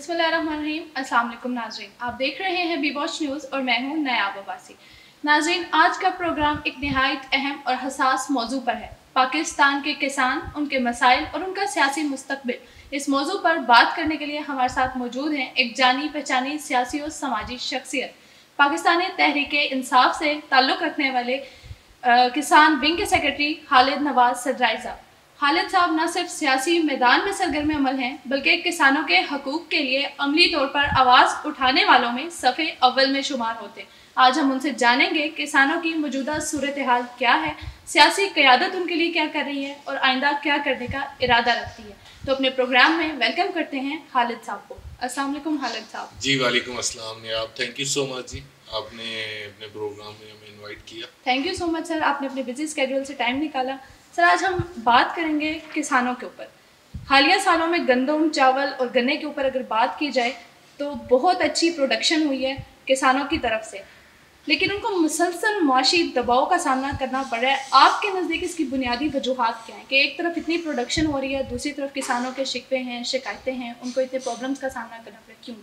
बिस्मिल्लाहिर्रहमानिर्रहीम। अस्सलाम वालेकुम नाज़रीन, आप देख रहे हैं बी वॉच न्यूज़ और मैं हूं नयाब अब्बासी। नाज़रीन, आज का प्रोग्राम एक निहायत अहम और हसास मौजू पर है। पाकिस्तान के किसान, उनके मसाइल और उनका सियासी मुस्तकबिल। इस मौजू पर बात करने के लिए हमारे साथ मौजूद हैं एक जानी पहचानी सियासी और समाजी शख्सियत, पाकिस्तानी तहरीक इंसाफ से ताल्लुक़ रखने वाले किसान विंग के सेक्रेटरी खालिद नवाज सदराई साहब। खालिद साहब न सिर्फ सियासी मैदान में सरगर्म अमल हैं, बल्कि किसानों के हकूक़ के लिए अमली तौर पर आवाज़ उठाने वालों में सफ़े अव्वल में शुमार होते हैं। आज हम उनसे जानेंगे किसानों की मौजूदा सूरत हाल क्या है, सियासी क़यादत उनके लिए क्या कर रही है और आइंदा क्या करने का इरादा रखती है। तो अपने प्रोग्राम में वेलकम करते हैं खालिद साहब को। अस्सलाम वालेकुम खालिद साहब। जी वालेकुम अस्सलाम। आप थैंक यू सो मच जी, आपने अपने प्रोग्राम में हमें इनवाइट किया। Thank you so much sir, आपने अपने बिजी स्केड्यूल से टाइम निकाला। सर, आज हम बात करेंगे किसानों के ऊपर। हालिया सालों में गंदम, चावल और गन्ने के ऊपर अगर बात की जाए तो बहुत अच्छी प्रोडक्शन हुई है किसानों की तरफ से, लेकिन उनको मुसलसल मुआशी दबाव का सामना करना पड़ रहा है। आपके नज़दीक इसकी बुनियादी वजूहात क्या हैं कि एक तरफ इतनी प्रोडक्शन हो रही है, दूसरी तरफ किसानों के शिकवे हैं, शिकायतें हैं, उनको इतने प्रॉब्लम्स का सामना करना पड़ रहा है, क्यों?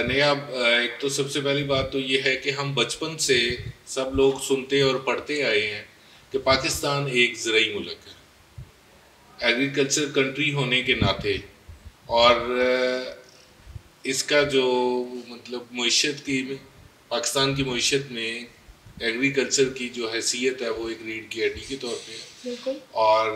नहीं, अब एक तो सबसे पहली बात तो ये है कि हम बचपन से सब लोग सुनते और पढ़ते आए हैं कि पाकिस्तान एक ज़राई मुल्क है, एग्रीकल्चर कंट्री होने के नाते, और इसका जो मतलब मईशत की, पाकिस्तान की मईशत में एग्रीकल्चर की जो हैसियत है वो एक रीढ़ की हड्डी के तौर पे है, और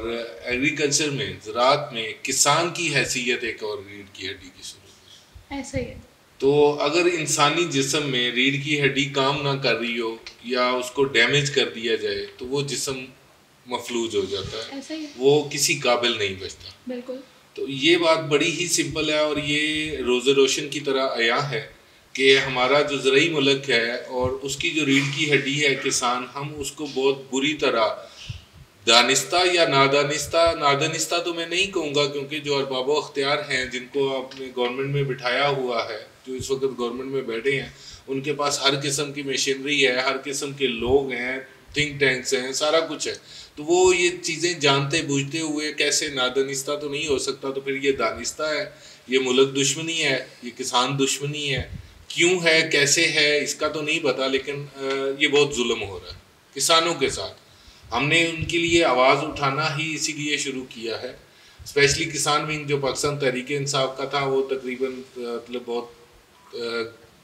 एग्रीकल्चर में, ज़राअत में किसान की हैसियत एक और रीढ़ की हड्डी की सूरत है। ऐसा ही है। तो अगर इंसानी जिस्म में रीढ़ की हड्डी काम ना कर रही हो या उसको डैमेज कर दिया जाए तो वो जिस्म मफलूज हो जाता है, ऐसा ही है। वो किसी काबिल नहीं बचता। बिल्कुल। तो ये बात बड़ी ही सिंपल है और ये रोज़े रोशन की तरह आया है कि हमारा जो ज़राई मुल्क है और उसकी जो रीढ़ की हड्डी है किसान, हम उसको बहुत बुरी तरह दानिस्ता या नादानिस्ता तो मैं नहीं कहूँगा, क्योंकि जो अरबाबो अख्तियार हैं जिनको आपने गवर्नमेंट में बिठाया हुआ है, जो इस वक्त गवर्नमेंट में बैठे हैं, उनके पास हर किस्म की मशीनरी है, हर किस्म के लोग हैं, थिंक टैंक्स हैं, सारा कुछ है। तो वो ये चीज़ें जानते बूझते हुए कैसे नादानिस्ता तो नहीं हो सकता, तो फिर ये दानिस्ता है, ये मुल्क दुश्मनी है, ये किसान दुश्मनी है। क्यों है, कैसे है, इसका तो नहीं पता, लेकिन ये बहुत जुल्म हो रहा है किसानों के साथ। हमने उनके लिए आवाज़ उठाना ही इसीलिए शुरू किया है। स्पेशली किसान विंग जो पाकिस्तान तहरीक इंसाफ का था, वो तकरीबन मतलब बहुत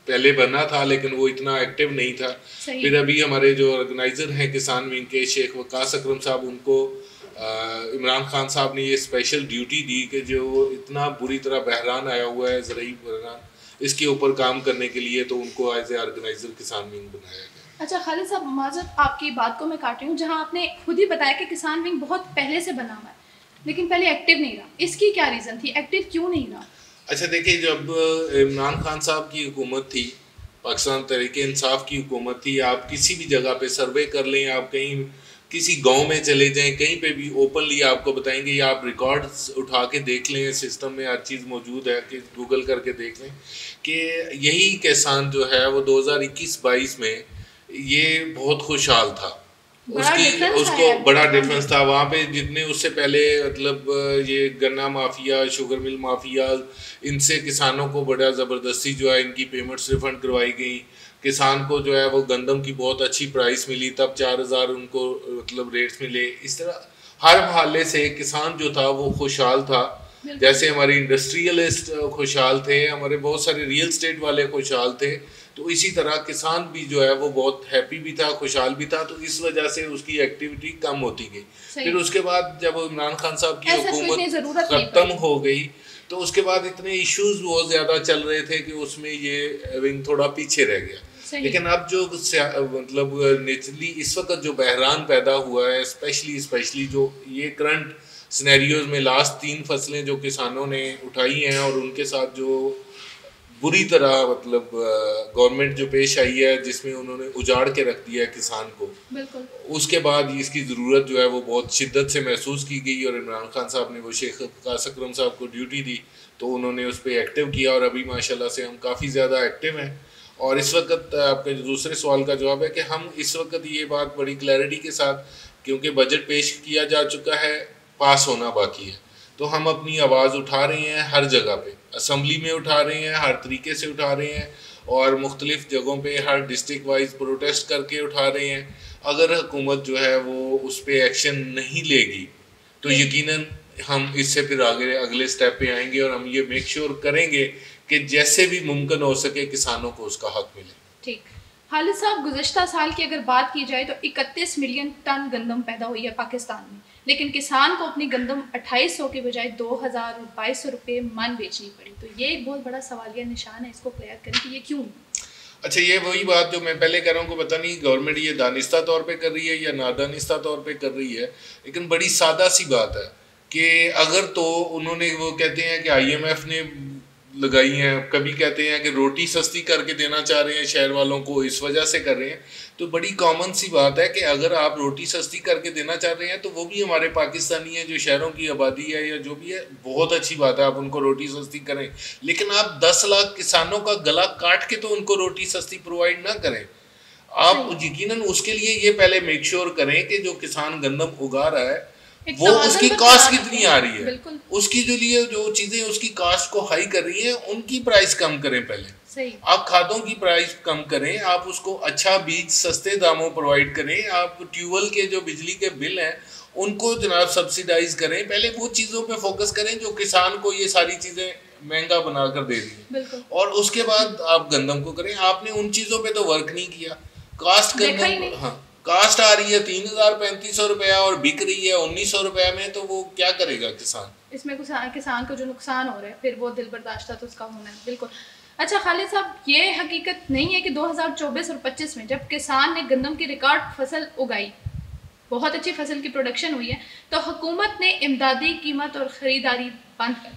पहले बना था, लेकिन वो इतना एक्टिव नहीं था। फिर अभी हमारे जो ऑर्गेनाइज़र हैं किसान विंग के, शेख वकास अकरम साहब, उनको इमरान खान साहब ने ये स्पेशल ड्यूटी दी कि जो इतना बुरी तरह बहरान आया हुआ है, ज़राई बहरान, इसके ऊपर काम करने के लिए, तो उनको एज ए ऑर्गेनाइज़र किसान विंग बनाया गया। अच्छा खालिद साहब, माज़रत आपकी बात को मैं काट रही हूँ, जहाँ आपने खुद ही बताया कि किसान विंग बहुत पहले से बना हुआ है, लेकिन पहले एक्टिव नहीं रहा। इसकी क्या रीज़न थी, एक्टिव क्यों नहीं रहा? अच्छा देखिए, जब इमरान खान साहब की हुकूमत थी, पाकिस्तान तहरीक इंसाफ की हुकूमत थी, आप किसी भी जगह पे सर्वे कर लें, आप कहीं किसी गांव में चले जाएं, कहीं पे भी ओपनली आपको बताएंगे, या आप रिकॉर्ड्स उठा के देख लें, सिस्टम में हर चीज़ मौजूद है, कि गूगल करके देख लें कि यही किसान जो है वो 2021-22 में ये बहुत खुशहाल था। उसको बड़ा डिफरेंस था। वहाँ पे जितने उससे पहले मतलब ये गन्ना माफिया, शुगर मिल माफिया, इनसे किसानों को बड़ा ज़बरदस्ती जो है इनकी पेमेंट्स रिफंड करवाई गई। किसान को जो है वो गंदम की बहुत अच्छी प्राइस मिली, तब 4000 उनको मतलब रेट्स मिले। इस तरह हर महल्ले से किसान जो था वो खुशहाल था। जैसे हमारे इंडस्ट्रियलिस्ट खुशहाल थे, हमारे बहुत सारे रियल स्टेट वाले खुशहाल थे, तो इसी तरह किसान भी जो है वो बहुत हैप्पी भी था, खुशहाल भी था। तो इस वजह से उसकी एक्टिविटी कम होती गई। फिर उसके बाद जब इमरान खान साहब की हुकूमत ख़त्म हो गई, तो उसके बाद इतने इश्यूज बहुत ज़्यादा चल रहे थे कि उसमें ये विंग थोड़ा पीछे रह गया। लेकिन अब जो मतलब नेचुरली इस वक्त जो बहरान पैदा हुआ है, स्पेशली जो ये करंट सिनेरियोज में लास्ट 3 फसलें जो किसानों ने उठाई हैं, और उनके साथ जो बुरी तरह मतलब गवर्नमेंट जो पेश आई है, जिसमें उन्होंने उजाड़ के रख दिया है किसान को, उसके बाद इसकी ज़रूरत जो है वो बहुत शिद्दत से महसूस की गई। और इमरान खान साहब ने वो शेख वकास अकरम साहब को ड्यूटी दी, तो उन्होंने उस पर एक्टिव किया, और अभी माशाल्लाह से हम काफ़ी ज़्यादा एक्टिव हैं। और इस वक्त आपके दूसरे सवाल का जवाब है कि हम इस वक्त ये बात बड़ी क्लैरिटी के साथ, क्योंकि बजट पेश किया जा चुका है, पास होना बाकी है, तो हम अपनी आवाज़ उठा रहे हैं हर जगह पे असम्बली में उठा रहे हैं, हर तरीके से उठा रहे हैं और मुख्तलिफ जगहों पे हर डिस्ट्रिक्ट वाइज प्रोटेस्ट करके उठा रहे हैं। अगर हुकूमत जो है वो उस पर एक्शन नहीं लेगी तो यकीनन हम इससे फिर आगे अगले स्टेप पे आएंगे और हम ये मेक श्योर करेंगे कि जैसे भी मुमकिन हो सके किसानों को उसका हक मिले। ठीक। खालिद साहब, गुज़श्ता साल की अगर बात की जाए तो 31 मिलियन टन गंदम पैदा हुई है पाकिस्तान में, लेकिन किसान को अपनी गंदम 2800 के बजाय 2000 और 2200 रुपये मन बेचनी पड़ी। तो ये एक बहुत बड़ा सवालिया निशान है, इसको क्लियर करें कि ये क्यों? अच्छा, ये वही बात जो मैं पहले कह रहा हूँ कि पता नहीं गवर्नमेंट ये दानिस्ता तौर पे कर रही है या नादानिस्ता तौर पे कर रही है, लेकिन बड़ी सादा सी बात है कि अगर तो उन्होंने वो कहते हैं कि IMF ने लगाई हैं, कभी कहते हैं कि रोटी सस्ती करके देना चाह रहे हैं शहर वालों को, इस वजह से कर रहे हैं। तो बड़ी कॉमन सी बात है कि अगर आप रोटी सस्ती करके देना चाह रहे हैं तो वो भी हमारे पाकिस्तानी हैं जो शहरों की आबादी है या जो भी है, बहुत अच्छी बात है, आप उनको रोटी सस्ती करें, लेकिन आप 10 लाख किसानों का गला काट के तो उनको रोटी सस्ती प्रोवाइड ना करें। आप यकीनन उसके लिए ये पहले मेक श्योर करें कि जो किसान गंदम उगा रहा है वो उसकी कॉस्ट कितनी आ रही है, उसकी जो लिए जो चीजें उसकी कॉस्ट को हाई कर रही है उनकी प्राइस कम करें पहले। सही। आप खादों की प्राइस कम करें, आप उसको अच्छा बीज सस्ते दामों प्रोवाइड करें, आप ट्यूबवेल के जो बिजली के बिल हैं उनको जनाब सब्सिडाइज करें, पहले वो चीज़ों पे फोकस करें जो किसान को ये सारी चीज़ें महंगा बनाकर दे रही है, और उसके बाद आप गंदम को करें। आपने उन चीज़ों पे तो वर्क नहीं किया। कास्ट गंदम, हाँ, कास्ट आ रही है 3000-3500 रुपया और बिक रही है 1900 रुपया में, तो वो क्या करेगा किसान? इसमें किसान को जो नुकसान हो रहा है फिर वो दिल बर्दाश्त तो उसका होना है। बिल्कुल। अच्छा खालिद साहब, ये हकीकत नहीं है कि 2024 और 25 में जब किसान ने गंदम की रिकॉर्ड फसल उगाई, बहुत अच्छी फसल की प्रोडक्शन हुई है, तो हुकूमत ने इमदादी कीमत और ख़रीदारी बंद कर दी।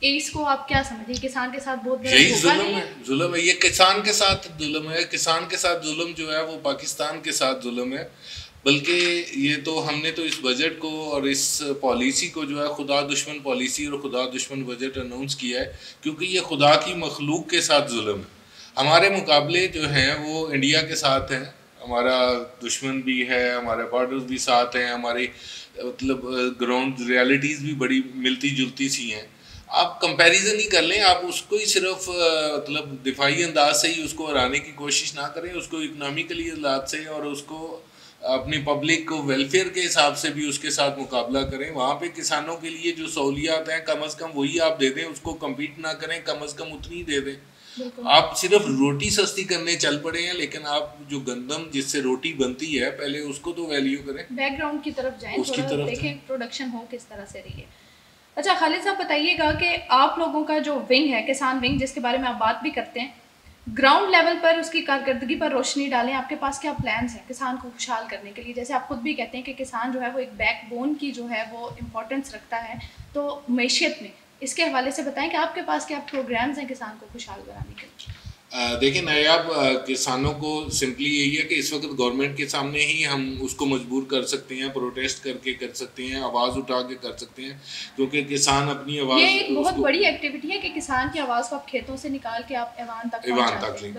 इसको आप क्या समझिए? किसान के साथ बहुत यही जुल्म है, ये किसान के साथ जुल्म है। किसान के साथ जुल्म जो है वो पाकिस्तान के साथ जुल्म है। बल्कि ये तो हमने तो इस बजट को और इस पॉलिसी को जो है खुदा दुश्मन पॉलिसी और खुदा दुश्मन बजट अनाउंस किया है, क्योंकि ये खुदा की मखलूक के साथ जुल्म है। हमारे मुकाबले जो हैं वो इंडिया के साथ हैं, हमारा दुश्मन भी है, हमारे बॉर्डर्स भी साथ हैं, हमारी मतलब ग्राउंड रियलिटीज़ भी बड़ी मिलती जुलती सी हैं। आप कंपैरिजन ही कर लें, आप उसको ही सिर्फ मतलब दिफाई अंदाज से ही उसको हराने की कोशिश ना करें, उसको इकनॉमिकली हालात से और उसको अपनी पब्लिक को वेलफेयर के हिसाब से भी उसके साथ मुकाबला करें। वहाँ पे किसानों के लिए जो सहूलियात हैं कम अज़ कम वही आप दे दें, उसको कम्पीट ना करें, कम अज़ कम उतनी दे दें। आप सिर्फ रोटी सस्ती करने चल पड़े हैं, लेकिन आप जो गंदम जिससे रोटी बनती है पहले उसको तो वैल्यू करें, बैकग्राउंड की तरफ जाएं, उसकी तरफ देखें प्रोडक्शन हो किस तरह से रही है। अच्छा खालिद साहब, बताइएगा कि आप लोगों का जो विंग है, किसान विंग, जिसके बारे में आप बात भी करते हैं, ग्राउंड लेवल पर उसकी कारकर्दगी पर रोशनी डालें। आपके पास क्या प्लान्स हैं किसान को खुशहाल करने के लिए? जैसे आप खुद भी कहते हैं कि किसान जो है वो एक बैकबोन की जो है वो इम्पोर्टेंस रखता है तो मैशियत में, इसके हवाले से बताएं कि आपके पास क्या प्रोग्राम्स हैं किसान को खुशहाल बनाने के लिए? देखिए नायाब, किसानों को सिंपली यही है कि इस वक्त गवर्नमेंट के सामने ही हम उसको मजबूर कर सकते हैं, प्रोटेस्ट करके कर सकते हैं, आवाज़ उठा के कर सकते हैं, क्योंकि किसान अपनी आवाज़, ये एक बहुत बड़ी एक्टिविटी है कि किसान की आवाज़ को आप खेतों से निकाल के आप ऐवान तक लें।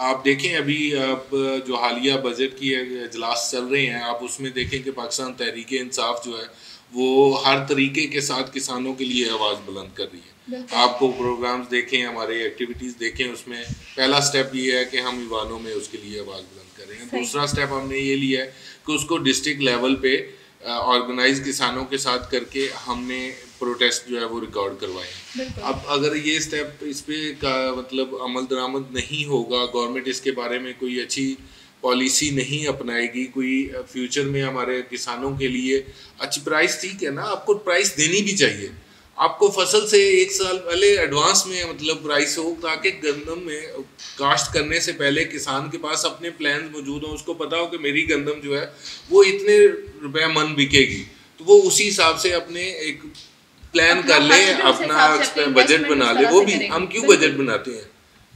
आप देखें अभी जो हालिया बजट की इजलास चल रहे हैं, आप उसमें देखें कि पाकिस्तान तहरीक इंसाफ जो है वो हर तरीके के साथ किसानों के लिए आवाज़ बुलंद कर रही है। आपको प्रोग्राम्स देखें, हमारे एक्टिविटीज़ देखें, उसमें पहला स्टेप ये है कि हम ईवानों में उसके लिए आवाज़ बुलंद कर रहे हैं। दूसरा स्टेप हमने ये लिया है कि उसको डिस्ट्रिक्ट लेवल पे ऑर्गेनाइज किसानों के साथ करके हमने प्रोटेस्ट जो है वो रिकॉर्ड करवाए। अब अगर ये स्टेप इस पे का मतलब अमल दरामद नहीं होगा, गवर्नमेंट इसके बारे में कोई अच्छी पॉलिसी नहीं अपनाएगी, कोई फ्यूचर में हमारे किसानों के लिए अच्छी प्राइस, ठीक है ना, आपको प्राइस देनी भी चाहिए, आपको फसल से 1 साल पहले एडवांस में मतलब प्राइस हो, ताकि गंदम में काश्त करने से पहले किसान के पास अपने प्लान मौजूद हों, उसको पता हो कि मेरी गंदम जो है वो इतने रुपए मन बिकेगी, तो वो उसी हिसाब से अपने एक प्लान कर ले, अपना बजट बना ले। वो भी हम क्यों बजट बनाते हैं,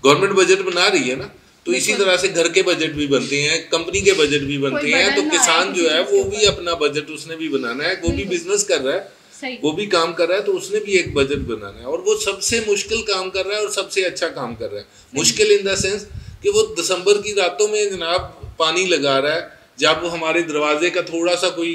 गवर्नमेंट बजट बना रही है ना, तो इसी तरह से घर के बजट भी बनते हैं, कंपनी के बजट भी बनते हैं, तो किसान जो है वो भी अपना बजट उसने भी बनाना है, वो भी बिजनेस कर रहा है, वो भी काम कर रहा है, तो उसने भी एक बजट बनाना है, और वो सबसे मुश्किल काम कर रहा है और सबसे अच्छा काम कर रहा है। मुश्किल इन द सेंस कि वो दिसंबर की रातों में जनाब पानी लगा रहा है, जब हमारे दरवाजे का थोड़ा सा कोई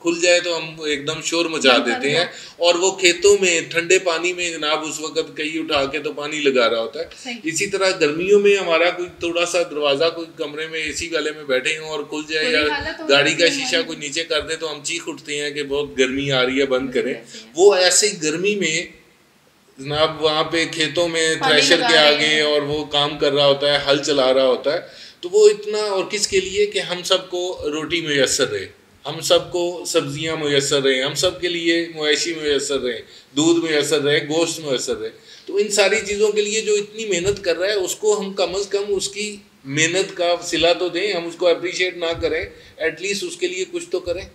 खुल जाए तो हम एकदम शोर मचा देते हैं, और वो खेतों में ठंडे पानी में जनाब उस वक्त कई उठा के तो पानी लगा रहा होता है। इसी तरह गर्मियों में हमारा कोई थोड़ा सा दरवाजा कोई कमरे में एसी वाले में बैठे हों और खुल जाए, या गाड़ी का शीशा कोई नीचे कर दे तो हम चीख उठते हैं कि बहुत गर्मी आ रही है, बंद करें। वो ऐसे गर्मी में जनाब वहाँ पे खेतों में थ्रेशर के आगे और वो काम कर रहा होता है, हल चला रहा होता है, तो वो इतना, और किसके लिए कि हम सबको रोटी मुयस्सर रहे, हम सबको सब्जियां मुयस्सर रहे, हम सब के लिए मवेशी मुयस्सर रहे, दूध मुयस्सर रहे, गोश्त मुयस्सर रहे। तो इन सारी चीज़ों के लिए जो इतनी मेहनत कर रहा है उसको हम कम से कम उसकी मेहनत का सिला तो दें, हम उसको अप्रिशिएट ना करें, एटलीस्ट उसके लिए कुछ तो करें।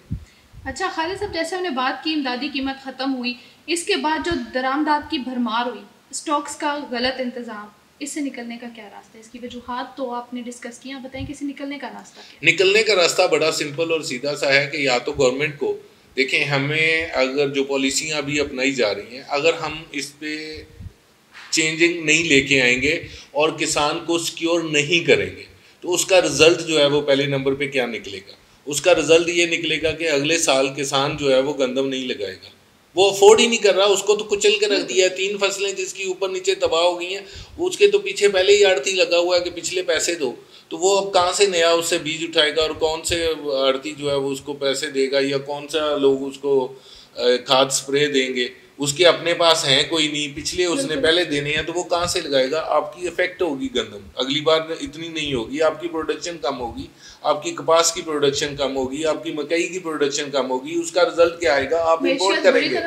अच्छा खालिद साहब, जैसे हमने बात की इमदादी कीमत ख़त्म हुई, इसके बाद जो दरामदाद की भरमार हुई, स्टॉक्स का गलत इंतज़ाम, इससे निकलने का क्या रास्ता है? इसकी वजूहात तो आपने डिस्कस किया, बताएं कि इससे निकलने का रास्ता क्या? निकलने का रास्ता बड़ा सिंपल और सीधा सा है कि या तो गवर्नमेंट को देखें, हमें अगर जो पॉलिसियाँ अभी अपनाई जा रही हैं, अगर हम इस पे चेंजिंग नहीं लेके आएंगे और किसान को सिक्योर नहीं करेंगे तो उसका रिजल्ट जो है वो पहले नंबर पे क्या निकलेगा? उसका रिजल्ट ये निकलेगा कि अगले साल किसान जो है वो गंदम नहीं लगाएगा, वो अफोर्ड ही नहीं कर रहा, उसको तो कुचल के रख दिया है। 3 फसलें जिसकी ऊपर नीचे तबाह हो गई हैं, उसके तो पीछे पहले ही आड़ती लगा हुआ है कि पिछले पैसे दो, तो वो अब कहाँ से नया उससे बीज उठाएगा और कौन से आड़ती जो है वो उसको पैसे देगा, या कौन सा लोग उसको खाद स्प्रे देंगे? उसके अपने पास हैं कोई नहीं, पिछले उसने पहले देने हैं, तो वो कहाँ से लगाएगा? आपकी इफेक्ट होगी गंदम, अगली बार इतनी नहीं होगी, आपकी प्रोडक्शन कम होगी, आपकी कपास की प्रोडक्शन कम होगी, आपकी मकई की प्रोडक्शन कम होगी। उसका रिजल्ट क्या आएगा? आप इंपोर्ट करेंगे,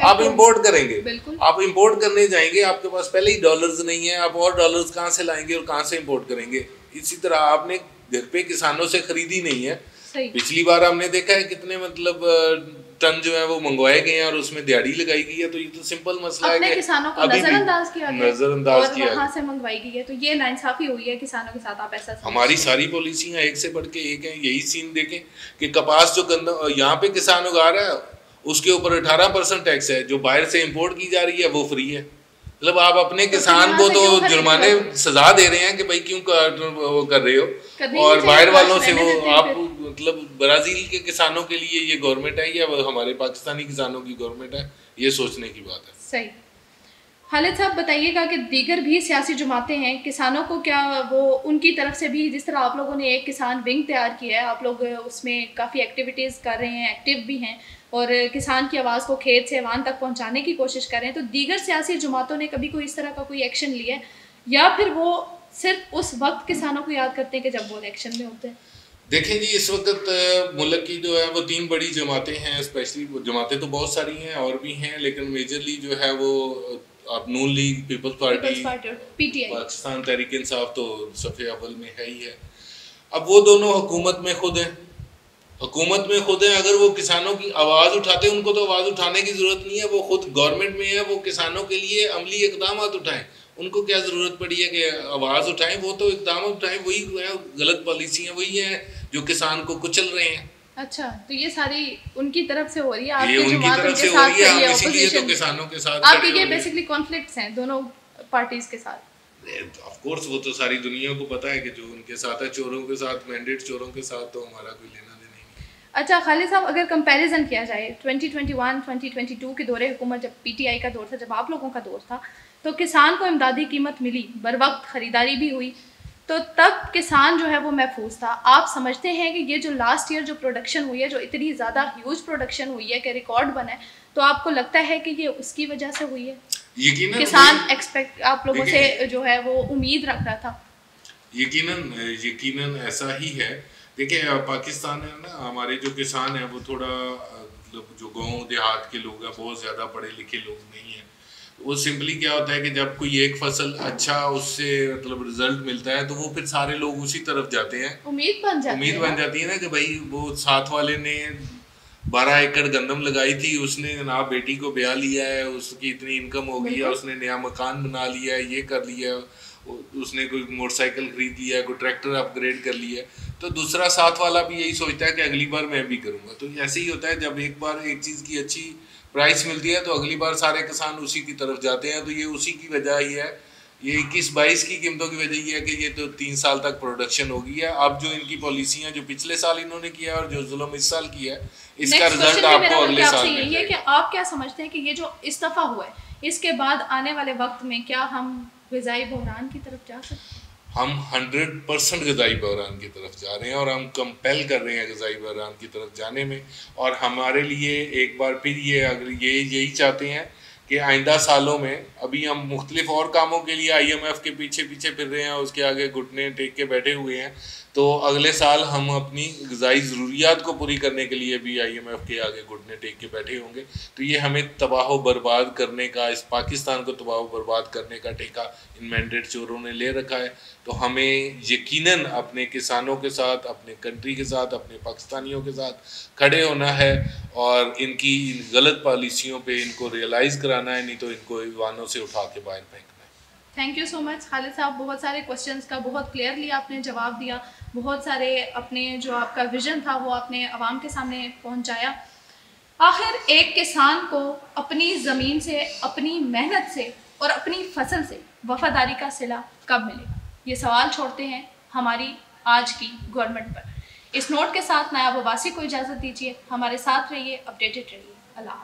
आप इंपोर्ट करेंगे, आप इंपोर्ट करने जाएंगे, आपके पास पहले ही डॉलर्स नहीं है, आप और डॉलर्स कहाँ से लाएंगे और कहाँ से इंपोर्ट करेंगे? इसी तरह आपने घर पे किसानों से खरीदी नहीं है। पिछली बार हमने देखा है कितने मतलब टन जो है वो मंगवाए गए हैं और उसमें दिहाड़ी लगाई गई है, तो ये तो सिंपल मसला है कि किसानों को नजरअंदाज किया गया, वहां से मंगवाई गई है, तो ये नाइंसाफी हुई है किसानों के साथ। आप ऐसा हमारी सारी पॉलिसियां एक से बढ़ के एक हैं। यही सीन देखें कि कपास जो गंदा यहाँ पे किसान उगा रहा है उसके ऊपर 18% टैक्स है, जो बाहर से इम्पोर्ट की जा रही है वो फ्री है। मतलब आप अपने किसान को तो जुर्माने सजा दे रहे हैं कि भाई क्यों वो कर रहे हो, और बाहर वालों से वो आप मतलब ब्राजील के किसानों के लिए ये गवर्नमेंट है या हमारे पाकिस्तानी किसानों की गवर्नमेंट है, ये सोचने की बात है। सही। खालिद साहब बताइएगा कि दीगर भी सियासी जमातें हैं, किसानों को क्या वो उनकी तरफ से भी, जिस तरह आप लोगों ने एक किसान विंग तैयार किया है, आप लोग उसमें काफ़ी एक्टिविटीज़ कर रहे हैं, एक्टिव भी हैं और किसान की आवाज़ को खेत से ऐवान तक पहुंचाने की कोशिश कर रहे हैं, तो दीगर सियासी जमातों ने कभी कोई इस तरह का कोई एक्शन लिया है या फिर वो सिर्फ उस वक्त किसानों को याद करते हैं कि जब वो इलेक्शन में होते हैं? देखें जी, इस वक्त मुल्क की जो है वो 3 बड़ी जमातें हैं, स्पेशली जमातें तो बहुत सारी हैं और भी हैं, लेकिन मेजरली जो है वो आप नून league, people's party, PTI, Pakistan Tehreek Insaf तो सफ़े अव्वल में है ही है। अब वो दोनों हुकूमत में खुद हैं, हुकूमत में खुद हैं। अगर वो किसानों की आवाज़ उठाते हैं, उनको तो आवाज़ उठाने की ज़रूरत नहीं है, वो खुद गवर्नमेंट में है, वो किसानों के लिए अमली इक़दाम उठाएं, उनको क्या ज़रूरत पड़ी है कि आवाज़ उठाएं? वो तो इक़दाम उठाएं, वही है गलत पॉलिसियाँ वही हैं जो किसान को कुचल रहे हैं। अच्छा, तो ये सारी उनकी तरफ से हो रही है, ये उनकी तरफ से हो रही है, हम इसीलिए तो किसानों के साथ आपके ये बेसिकली कॉन्फ्लिक्ट्स हैं दोनों पार्टीज के साथ। ऑफ कोर्स वो तो सारी दुनिया को पता है कि जो उनके साथ है, चोरों के साथ, मैंडेट चोरों के साथ, तो हमारा कोई लेना देना नहीं। अच्छा खालिद साहब, अगर कंपैरिजन किया जाए 2021-2022 के दौरे हुकूमत, जब PTI का दौर था, जब आप लोगों का दौर था, तो किसान को इमदादी कीमत मिली, बर वक्त ख़रीदारी भी हुई, तो तब किसान जो है वो महफूज था। आप समझते हैं कि ये जो लास्ट ईयर जो प्रोडक्शन हुई है, जो इतनी ज़्यादा ह्यूज प्रोडक्शन हुई है कि रिकॉर्ड बना है, तो आपको लगता है कि ये उसकी वजह से हुई है? किसान एक्सपेक्ट आप लोगों से जो है वो उम्मीद रख रहा था। यकीनन ऐसा ही है। देखिए पाकिस्तान है ना, हमारे जो किसान हैं वो थोड़ा मतलब जो गाँव देहात के लोग हैं, बहुत ज़्यादा पढ़े लिखे लोग नहीं हैं। वो सिंपली क्या होता है कि जब कोई एक फसल अच्छा उससे मतलब रिजल्ट मिलता है तो वो फिर सारे लोग उसी तरफ जाते हैं, उम्मीद बन जाती है ना कि भाई वो साथ वाले ने 12 एकड़ गंदम लगाई थी, उसने जनाब बेटी को ब्याह लिया है, उसकी इतनी इनकम हो गई है, उसने नया मकान बना लिया है, ये कर लिया है, उसने कोई मोटरसाइकिल खरीद लिया है, कोई ट्रैक्टर अपग्रेड कर लिया है, तो दूसरा साथ वाला भी यही सोचता है कि अगली बार मैं भी करूँगा। तो ऐसे ही होता है, जब एक बार एक चीज़ की अच्छी प्राइस मिलती है तो अगली बार सारे किसान उसी की तरफ जाते हैं। तो ये उसी की वजह ही है ये 21-22 की कीमतों की वजह ये है कि ये तो 3 साल तक प्रोडक्शन होगी है। अब जो इनकी पॉलिसियां जो पिछले साल इन्होंने किया और जो जुल्म इस साल किया है, इसका रिजल्ट आपको अगले साल मिल जाएगा। कि आप क्या समझते हैं कि ये जो इस दफा हुआ है, इसके बाद आने वाले वक्त में क्या हम ग़िज़ाई बहरान की तरफ जा सकते हैं? हम 100% ग़िज़ाई बहरान की तरफ जा रहे हैं और हम कंपेल कर रहे हैं ग़िज़ाई बहरान की तरफ जाने में। और हमारे लिए एक बार फिर ये अगर यही चाहते हैं कि आइंदा सालों में, अभी हम मुख्तलिफ और कामों के लिए IMF के पीछे पीछे फिर रहे हैं, उसके आगे घुटने टेक के बैठे हुए हैं, तो अगले साल हम अपनी ग़िज़ाई ज़रूरियात को पूरी करने के लिए भी IMF के आगे घुटने टेक के बैठे होंगे। तो ये हमें तबाह व बर्बाद करने का, इस पाकिस्तान को तबाह व बर्बाद करने का ठेका इन मैंडेट चोरों ने ले रखा है। तो हमें यकीनन अपने किसानों के साथ, अपने कंट्री के साथ, अपने पाकिस्तानियों के साथ खड़े होना है और इनकी गलत पॉलिसियों पे इनको रियलाइज़ कराना है, नहीं तो इनको ईवानों से उठा के बाहर फेंकना है। Thank you so much Khalid साहब, बहुत सारे क्वेश्चंस का बहुत क्लियरली आपने जवाब दिया, बहुत सारे अपने जो आपका विज़न था वो आपने आवाम के सामने पहुंचाया। आखिर एक किसान को अपनी ज़मीन से, अपनी मेहनत से और अपनी फसल से वफादारी का सिला कब मिलेगा, ये सवाल छोड़ते हैं हमारी आज की गवर्नमेंट पर। इस नोट के साथ नायाब अब्बासी को इजाज़त दीजिए, हमारे साथ रहिए, अपडेटेड रहिए। अल्लाह।